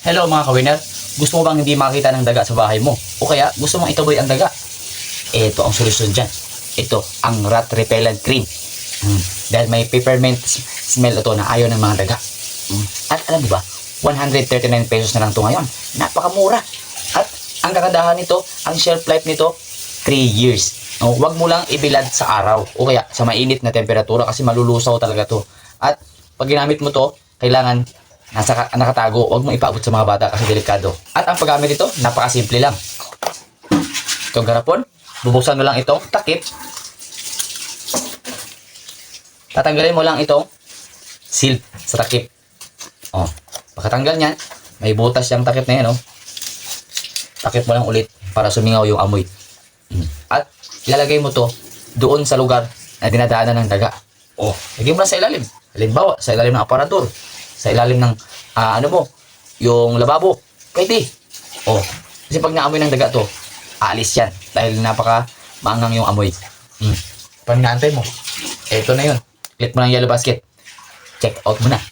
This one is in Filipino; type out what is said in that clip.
Hello mga ka-winner, gusto mo bang hindi makita ng daga sa bahay mo? O kaya gusto mong ituboy ang daga? Ito ang solusyon dyan. Ito ang rat repellent cream. Dahil may peppermint smell ito na ayaw ng mga daga. At alam mo ba, 139 pesos na lang ito ngayon. Napakamura. At ang kagandahan nito, ang shelf life nito, 3 years. Huwag mo lang ibilad sa araw o kaya sa mainit na temperatura kasi malulusaw talaga to. At pag ginamit mo to, kailangan nakatago. Huwag mo ipaabot sa mga bata kasi delikado. At ang paggamit nito, napakasimple lang. Itong garapon, bubuksan mo lang itong takip. Tatanggalin mo lang itong seal sa takip. Pagkatanggal niyan, may butas yung takip na yan. Takip mo lang ulit para sumingaw yung amoy. At ilalagay mo to doon sa lugar na dinadaanan ng daga. Lagay mo lang sa ilalim. Halimbawa, sa ilalim ng aparador. Sa ilalim ng, yung lababo. Pwede. Kasi pag naamoy ng daga to, aalis yan. Dahil napaka maangang yung amoy. Pag naantay mo, eto na yun. Click mo lang yellow basket. Check out mo na.